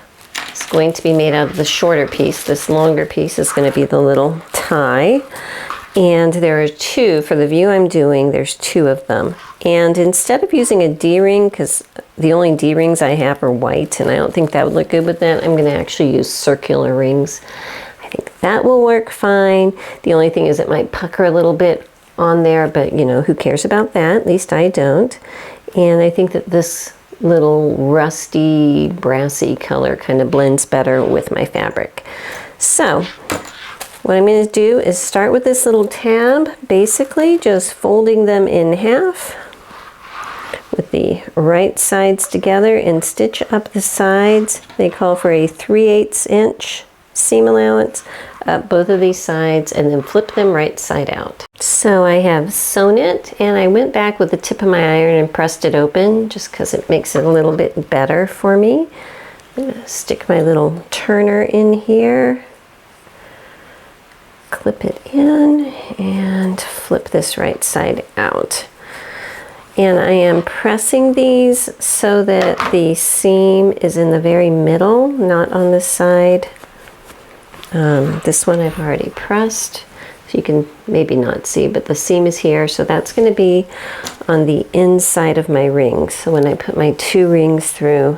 Speaker 2: is going to be made out of the shorter piece. This longer piece is going to be the little tie, and there are two for the view I'm doing. There's two of them, and instead of using a D-ring, because the only D-rings I have are white and I don't think that would look good with that, I'm going to actually use circular rings. I think that will work fine. The only thing is it might pucker a little bit on there, but you know, who cares about that? At least I don't. And I think that this little rusty, brassy color kind of blends better with my fabric. So what I'm going to do is start with this little tab, basically just folding them in half with the right sides together and stitch up the sides. They call for a 3/8 inch seam allowance up both of these sides, and then flip them right side out. So I have sewn it, and I went back with the tip of my iron and pressed it open just because it makes it a little bit better for me. I'm going to stick my little turner in here. clip it in and flip this right side out. And I am pressing these so that the seam is in the very middle, not on the side. This one I've already pressed, so you can maybe not see, but the seam is here, so that's going to be on the inside of my ring. So when I put my 2 rings through,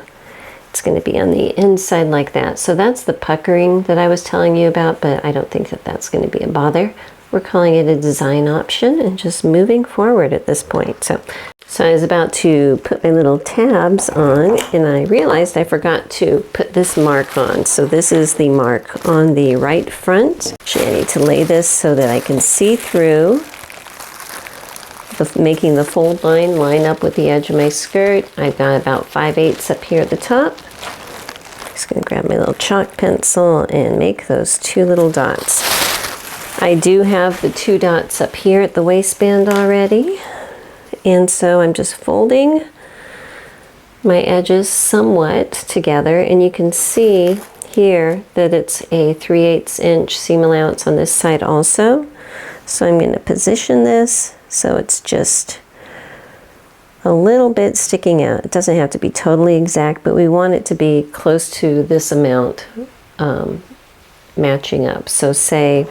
Speaker 2: it's going to be on the inside like that. So that's the puckering that I was telling you about, but I don't think that that's going to be a bother. We're calling it a design option and just moving forward at this point. So I was about to put my little tabs on, and I realized I forgot to put this mark on. So this is the mark on the right front. Actually, I need to lay this so that I can see through, making the fold line up with the edge of my skirt. I've got about 5/8 up here at the top. Just gonna grab my little chalk pencil and make those 2 little dots. I do have the 2 dots up here at the waistband already. And so I'm just folding my edges somewhat together, and you can see here that it's a 3/8 inch seam allowance on this side also. So I'm going to position this so it's just a little bit sticking out. It doesn't have to be totally exact, but we want it to be close to this amount matching up. So say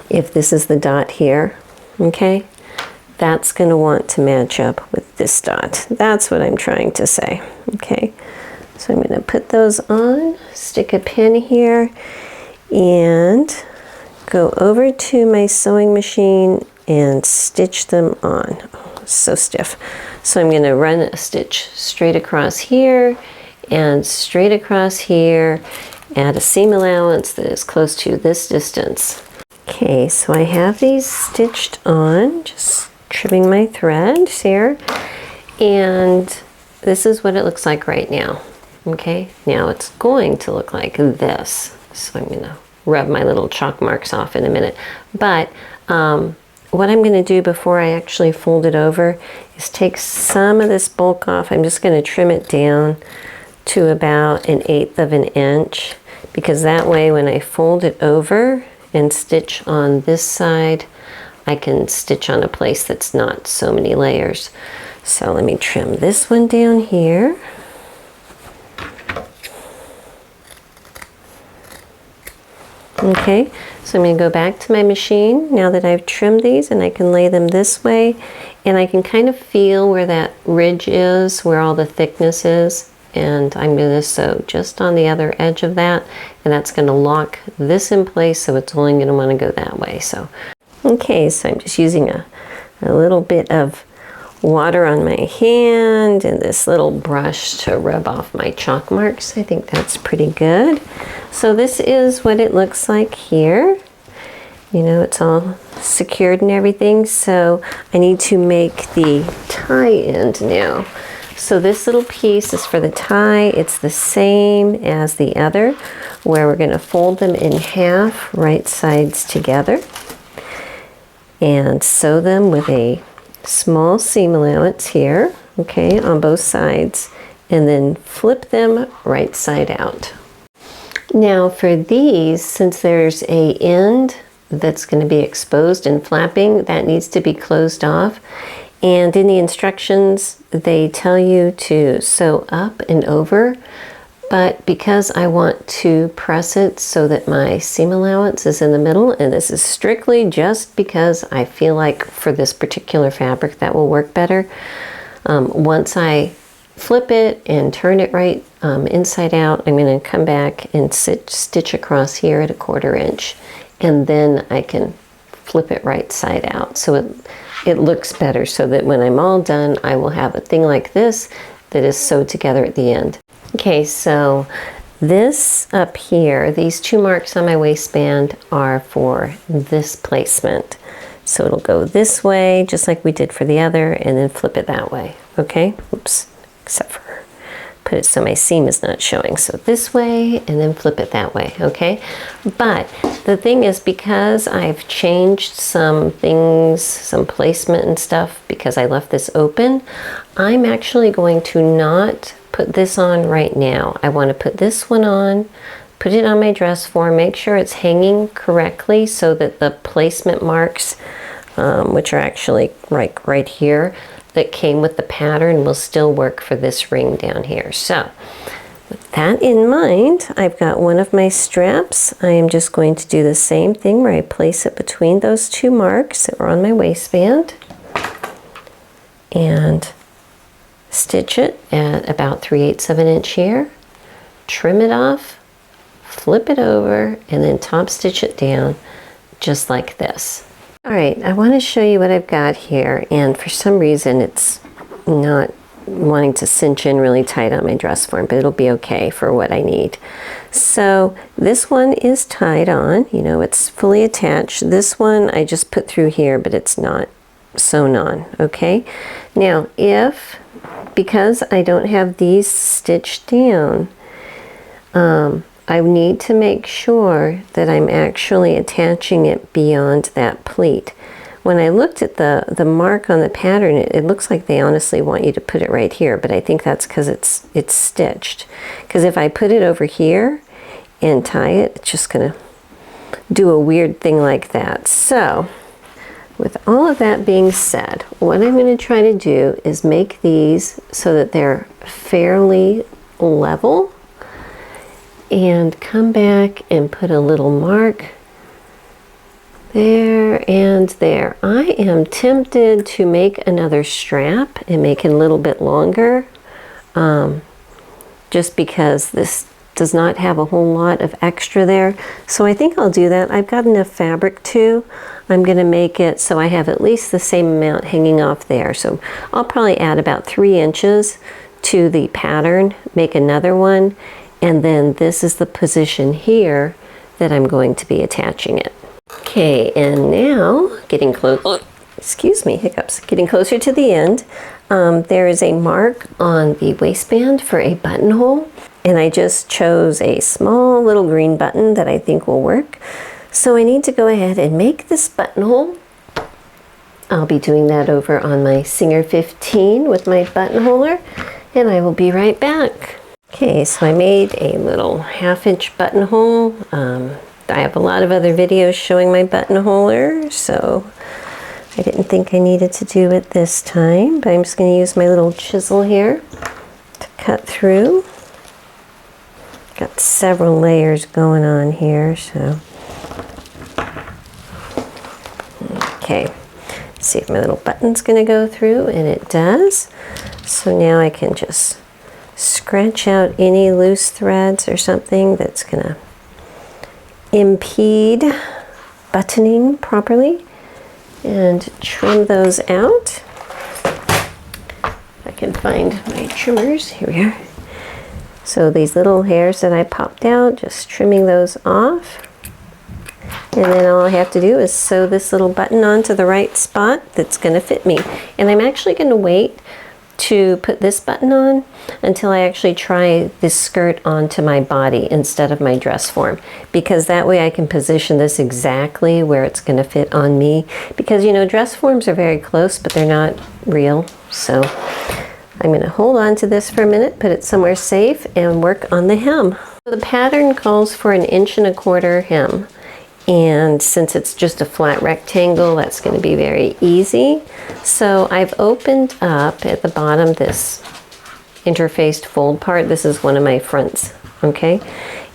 Speaker 2: if this is the dot here, okay? That's going to want to match up with this dot. That's what I'm trying to say. Okay, so I'm going to put those on, stick a pin here, and go over to my sewing machine and stitch them on. Oh, so stiff. So I'm going to run a stitch straight across here and straight across here, add a seam allowance that is close to this distance. Okay, so I have these stitched on, just trimming my thread here, and this is what it looks like right now. Okay, now it's going to look like this. So I'm going to rub my little chalk marks off in a minute. But what I'm going to do before I actually fold it over is take some of this bulk off. I'm just going to trim it down to about 1/8 of an inch, because that way when I fold it over and stitch on this side, I can stitch on a place that's not so many layers. So let me trim this one down here. Okay, so I'm going to go back to my machine now that I've trimmed these, and I can lay them this way, and I can kind of feel where that ridge is, where all the thickness is, and I'm going to sew just on the other edge of that, and that's going to lock this in place, so it's only going to want to go that way. So okay, so I'm just using a little bit of water on my hand and this little brush to rub off my chalk marks. I think that's pretty good. So this is what it looks like here. You know, it's all secured and everything. So I need to make the tie end now. So this little piece is for the tie. It's the same as the other, where we're going to fold them in half, right sides together, and sew them with a small seam allowance here, okay, on both sides, and then flip them right side out. Now for these, since there's a end that's going to be exposed and flapping, that needs to be closed off, and in the instructions they tell you to sew up and over, but because I want to press it so that my seam allowance is in the middle, and this is strictly just because I feel like for this particular fabric that will work better, once I flip it and turn it right inside out, I'm going to come back and stitch across here at 1/4 inch, and then I can flip it right side out so it looks better, so that when I'm all done I will have a thing like this that is sewed together at the end. Okay, so this up here, these 2 marks on my waistband are for this placement. So it'll go this way, just like we did for the other, and then flip it that way, okay? Oops, except for put it so my seam is not showing. So this way, and then flip it that way, okay? But the thing is, because I've changed some things, some placement and stuff, because I left this open, I'm actually going to not put this on right now. I want to put this one on, put it on my dress form, make sure it's hanging correctly so that the placement marks, which are actually right here, that came with the pattern will still work for this ring down here. So with that in mind, I've got one of my straps. I am just going to do the same thing where I place it between those two marks that were on my waistband and stitch it at about 3/8 of an inch here, trim it off, flip it over, and then top stitch it down just like this. All right, I want to show you what I've got here, and for some reason it's not wanting to cinch in really tight on my dress form, but it'll be okay for what I need. So this one is tied on, you know, it's fully attached. This one I just put through here, but it's not sewn on, okay? Now, because I don't have these stitched down, I need to make sure that I'm actually attaching it beyond that pleat. When I looked at the mark on the pattern, it looks like they honestly want you to put it right here, but I think that's because it's stitched. Because if I put it over here and tie it, it's just gonna do a weird thing like that. So with all of that being said, what I'm going to try to do is make these so that they're fairly level, and come back and put a little mark there and there. I am tempted to make another strap and make it a little bit longer, just because this does not have a whole lot of extra there. So I think I'll do that. I've got enough fabric too. I'm going to make it so I have at least the same amount hanging off there. So I'll probably add about 3 inches to the pattern, make another one, and then this is the position here that I'm going to be attaching it. Okay, and now getting close, excuse me, hiccups, getting closer to the end. There is a mark on the waistband for a buttonhole, and I just chose a small little green button that I think will work. So I need to go ahead and make this buttonhole. I'll be doing that over on my Singer 15 with my buttonholer, and I will be right back. Okay, so I made a little 1/2 inch buttonhole. I have a lot of other videos showing my buttonholer, so I didn't think I needed to do it this time, but I'm just going to use my little chisel here to cut through. Got several layers going on here, so. Okay, see if my little button's going to go through, and it does. So now I can just scratch out any loose threads or something that's going to impede buttoning properly, and trim those out. If I can find my trimmers, here we are. So these little hairs that I popped out, just trimming those off. And then all I have to do is sew this little button onto the right spot that's going to fit me. And I'm actually going to wait to put this button on until I actually try this skirt onto my body instead of my dress form, because that way I can position this exactly where it's going to fit on me, because you know dress forms are very close but they're not real. So I'm going to hold on to this for a minute, put it somewhere safe, and work on the hem. So the pattern calls for an 1¼ inch hem, and since it's just a flat rectangle, that's going to be very easy. So I've opened up at the bottom this interfaced fold part. This is one of my fronts, okay?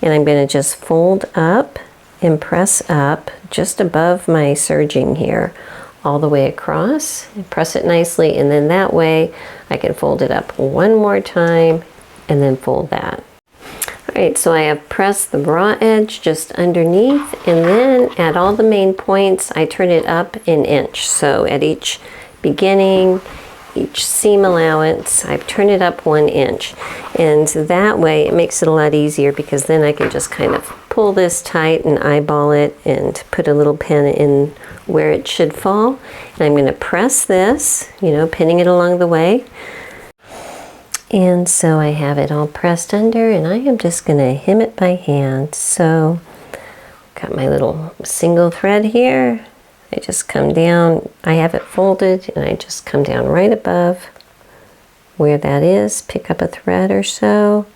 Speaker 2: And I'm going to just fold up and press up just above my serging here, all the way across, and press it nicely, and then that way I can fold it up one more time and then fold that. Alright, so I have pressed the raw edge just underneath, and then at all the main points I turn it up 1 inch. So at each beginning, each seam allowance, I've turned it up 1 inch. And that way it makes it a lot easier, because then I can just kind of pull this tight and eyeball it and put a little pin in where it should fall. And I'm going to press this, you know, pinning it along the way. And so I have it all pressed under, and I am just going to hem it by hand. So got my little single thread here. I just come down, I have it folded, and I just come down right above where that is, pick up a thread or so,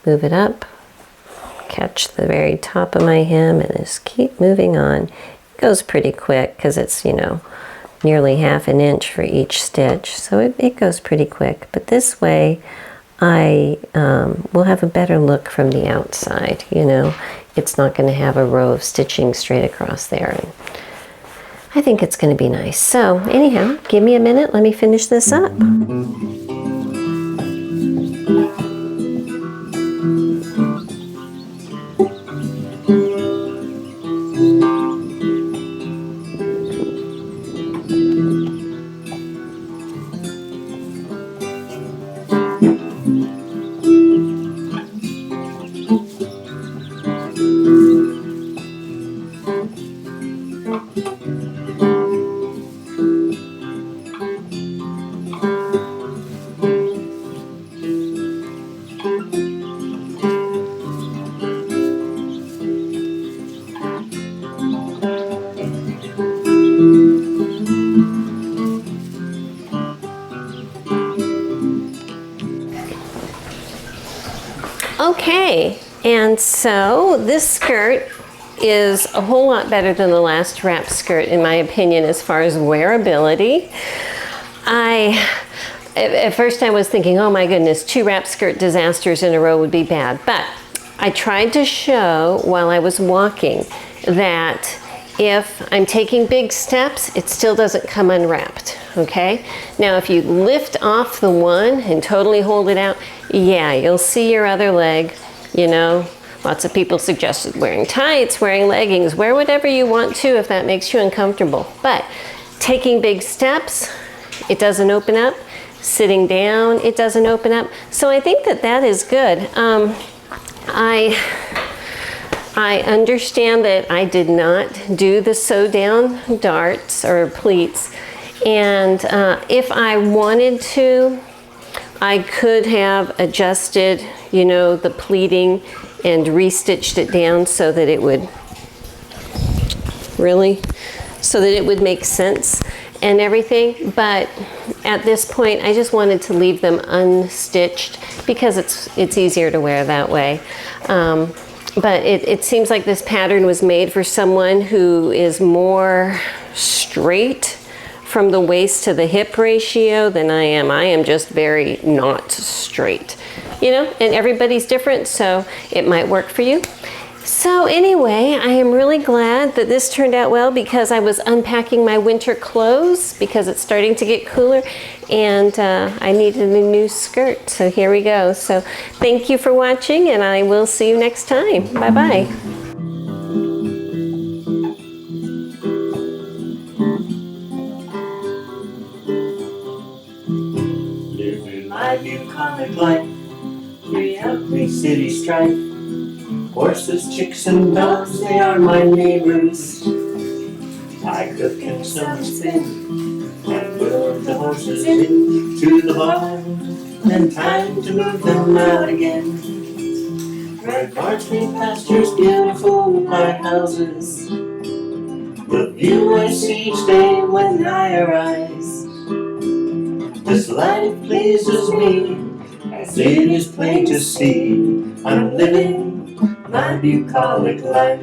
Speaker 2: move it up, catch the very top of my hem, and just keep moving on. It goes pretty quick because it's, you know, nearly 1/2 inch for each stitch, so it goes pretty quick. But this way I will have a better look from the outside, you know. It's not going to have a row of stitching straight across there, and I think it's going to be nice. So anyhow, give me a minute, let me finish this up. Okay, and so this skirt is a whole lot better than the last wrap skirt in my opinion as far as wearability. At first I was thinking, oh my goodness, 2 wrap skirt disasters in a row would be bad, but I tried to show while I was walking that if I'm taking big steps, it still doesn't come unwrapped, okay? Now if you lift off the one and totally hold it out, yeah, you'll see your other leg, you know. Lots of people suggested wearing tights, wearing leggings, wear whatever you want to if that makes you uncomfortable. But taking big steps, it doesn't open up. Sitting down, it doesn't open up. So I think that that is good. I understand that I did not do the sew down darts or pleats, and if I wanted to, I could have adjusted, you know, the pleating and restitched it down so that it would make sense and everything. But at this point, I just wanted to leave them unstitched because it's easier to wear that way. But it seems like this pattern was made for someone who is more straight from the waist to the hip ratio than I am. I am just very not straight, you know, and everybody's different, so it might work for you. So anyway, I am really glad that this turned out well because I was unpacking my winter clothes because it's starting to get cooler, and I needed a new skirt, so here we go. So thank you for watching, and I will see you next time. Bye-bye.
Speaker 1: Living my bucolic life, we every city strife. Horses, chicks, and dogs, they are my neighbors. I cook and sew and spin, and lure the horses into the barn. Then time to move them out again. Red barns, green pastures, beautiful white houses. The view I see each day when I arise. This life pleases me, as it is plain to see. I'm living my bucolic life.